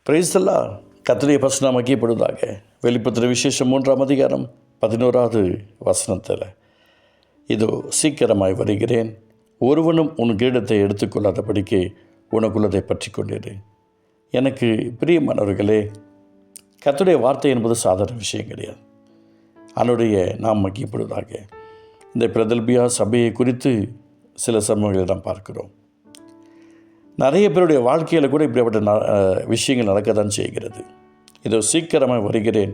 Praise the Lord. கர்த்தருடைய பரிசுத்த நாமம் மகிமைப்படுவதாக. வெளிப்படுத்தின விசேஷம் 3ஆம் அதிகாரம் 11வது வசனத்தில், இதோ சீக்கிரமாய் வருகிறேன், ஒருவனும் உன் கிரீடத்தை எடுத்துக்கொள்ளாதபடிக்கு உனக்குள்ளதை பற்றி கொண்டிரு. எனக்கு பிரியமானவர்களே, கர்த்தருடைய வார்த்தை என்பது சாதாரண விஷயம் கிடையாது. அவனுடைய நாம் மகிமைப்படுவதாக. இந்த பிரதல்பியா சபையை குறித்து சில சம்பவங்களை நாம் பார்க்கிறோம். நிறைய பேருடைய வாழ்க்கையில் கூட இப்படிப்பட்ட விஷயங்கள் நடக்க தான் செய்கிறது. இதோ சீக்கிரமாக வருகிறேன்,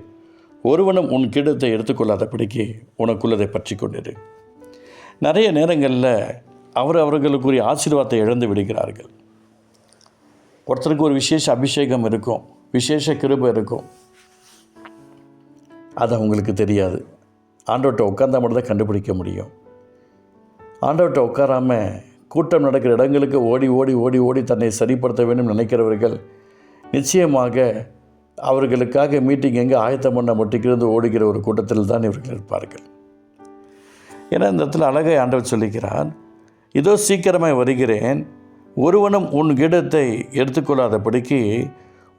ஒருவனும் உன் கிரீடத்தை எடுத்துக்கொள்ளாதபடிக்கு உனக்குள்ளதை பற்றி கொண்டிரு. நிறைய நேரங்களில் அவர்களுக்குரிய ஆசீர்வாதத்தை இழந்து விடுகிறார்கள். ஒருத்தருக்கு ஒரு விசேஷ அபிஷேகம் இருக்கும், விசேஷ கிருபை இருக்கும், அது அவங்களுக்கு தெரியாது. ஆண்டவர்கிட்ட உட்கார்ந்தா மட்டும் தான் கண்டுபிடிக்க முடியும். ஆண்டவர்கிட்ட உட்காராமல் கூட்டம் நடக்கிற இடங்களுக்கு ஓடி ஓடி ஓடி ஓடி தன்னை சரிப்படுத்த வேண்டும் நினைக்கிறவர்கள் நிச்சயமாக அவர்களுக்காக மீட்டிங் எங்கே ஆயத்தம் பண்ண மட்டிக்கிறது ஓடுகிற ஒரு கூட்டத்தில் தான் இவர்கள் இருப்பார்கள். ஏன்னா இந்த இடத்துல அழகை ஆண்டவர் சொல்லிக்கிறார், இதோ சீக்கிரமாக வருகிறேன், ஒருவனும் உன் கிரீடத்தை எடுத்துக்கொள்ளாதபடிக்கு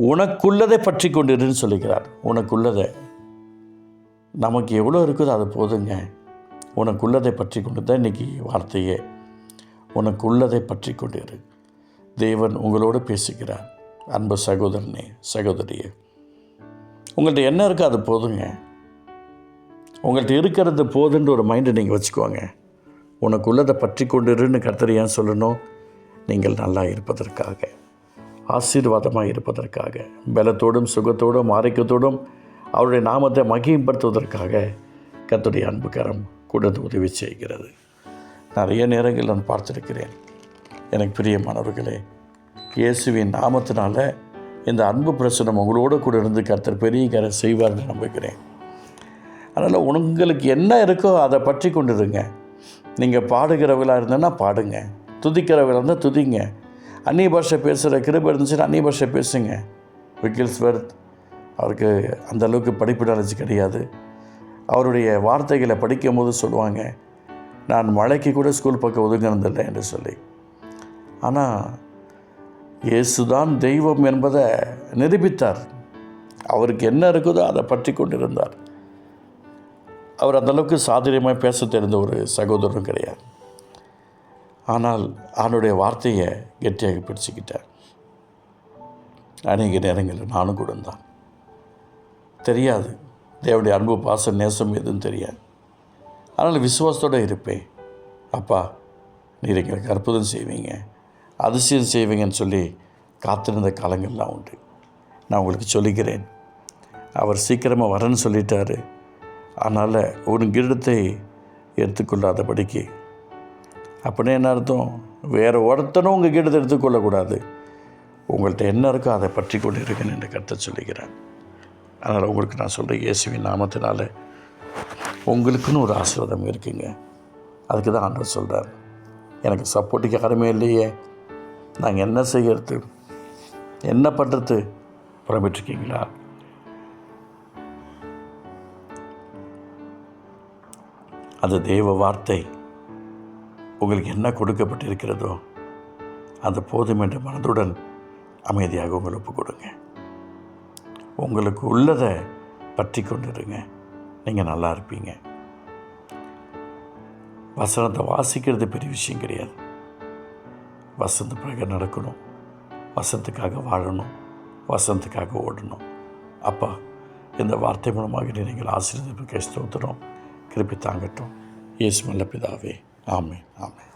உனக்குள்ளதை பற்றி கொண்டிருன்னு சொல்லிக்கிறார். உனக்குள்ளதை, நமக்கு எவ்வளோ இருக்குதோ அது போதுங்க. உனக்குள்ளதை பற்றி கொண்டு தான் இன்றைக்கி வார்த்தையே. உனக்குள்ளதை பற்றி கொண்டிரு. தேவன் உங்களோடு பேசுகிறார். அன்பு சகோதரனே, சகோதரியே, உங்கள்கிட்ட என்ன இருக்கோ அது போதுங்க. உங்கள்கிட்ட இருக்கிறது போதுன்ற ஒரு மைண்டை நீங்கள் வச்சுக்கோங்க. உனக்குள்ளதை பற்றி கொண்டிருன்னு கர்த்தர் ஏன் சொல்லணும்? நீங்கள் நல்லா இருப்பதற்காக, ஆசீர்வாதமாக இருப்பதற்காக, பலத்தோடும் சுகத்தோடும் ஆரோக்கியத்தோடும் அவருடைய நாமத்தை மகிமைப்படுத்துவதற்காக கர்த்தருடைய அன்பு கரம் கூட உதவி செய்கிறது. நிறைய நேரங்கள் நான் பார்த்துருக்கிறேன். எனக்கு பிரியமானவர்களே, இயேசுவின் நாமத்தினால இந்த அன்பு பிரசனம் உங்களோட கூட இருந்து கர்த்தர் பெரிய காரியம் செய்வார்னு நம்புகிறேன். அதனால் உங்களுக்கு என்ன இருக்கோ அதை பற்றி கொண்டுருங்க. நீங்கள் பாடுகிறவர்களாக இருந்தேன்னா பாடுங்க, துதிக்கிறவர்களாக இருந்தால் துதிங்க. அந்நிய பாஷை பேசுகிற கிருபை இருந்துச்சுன்னா அந்நிய பாஷை பேசுங்க. விக்கில்ஸ்வர்த் அவருக்கு அந்தளவுக்கு படிப்பு நாலேஜ் கிடையாது. அவருடைய வார்த்தைகளை படிக்கும் போது சொல்லுவாங்க, நான் மழைக்கு கூட ஸ்கூல் பக்கம் ஒதுங்கினதில்லை என்று சொல்லி. ஆனால் இயேசுதான் தெய்வம் என்பதை நிரூபித்தார். அவருக்கு என்ன இருக்குதோ அதை பற்றி கொண்டிருந்தார். அவர் அந்தளவுக்கு சாதுரியமாக பேச தெரிந்த ஒரு சகோதரரும் கிடையாது. ஆனால் அவனுடைய வார்த்தையை கெட்டியாக பிடிச்சிக்கிட்டார். அநேக நேரங்களில் நானும் கூட தான் தெரியாது, தேவனுடைய அன்பு பாசம் நேசம் எதுவும் தெரியாது. அதனால் விசுவாசத்தோடு இருப்பேன். அப்பா, நீர் எங்களுக்கு அற்புதம் செய்வீங்க, அதிசயம் செய்வீங்கன்னு சொல்லி காத்திருந்த காலங்கள்லாம் உண்டு. நான் உங்களுக்கு சொல்லிக்கிறேன், அவர் சீக்கிரமாக வரேன்னு சொல்லிட்டாரு. அதனால் ஒரு கிரீடத்தை எடுத்துக்கொள்ளாதபடிக்கு, அப்படின்னா என்ன அர்த்தம்? வேறு ஒருத்தனும் உங்கள் கிரீடத்தை எடுத்துக்கொள்ளக்கூடாது. உங்கள்கிட்ட என்ன இருக்கோ அதை பற்றி கொண்டு இருக்குன்னு என்று கருத்தை சொல்லிக்கிறேன். அதனால் உங்களுக்கு நான் சொல்கிறேன், இயேசுவின் நாமத்தினால உங்களுக்குன்னு ஒரு ஆசீர்வாதம் இருக்குங்க. அதுக்கு தான் ஆண்டவர் சொல்கிறார், எனக்கு சப்போர்ட்டுக்கு யாருமே இல்லையே, நாங்கள் என்ன செய்கிறது, என்ன பண்ணுறது புறம்பிட்டுருக்கீங்களா? அது தேவ வார்த்தை. உங்களுக்கு என்ன கொடுக்கப்பட்டிருக்கிறதோ அது போதும் என்ற மனதுடன் அமைதியாக உங்களை ஒப்பு கொடுங்க. உங்களுக்கு உள்ளதை பற்றி கொண்டுருங்க. நீங்கள் நல்லா இருப்பீங்க. வசனத்தை வாசிக்கிறது பெரிய விஷயம் கிடையாது. வசனத்துக்காக நடக்கணும், வசனத்துக்காக வாழணும், வசனத்துக்காக ஓடணும். அப்பா, இந்த வார்த்தை மூலமாக நீங்கள் ஆசீர்வதிப்புக்கு ஸ்தோத்திரம். கிருபை தாங்கட்டும். இயேசு நல்ல பிதாவே. ஆமென், ஆமென்.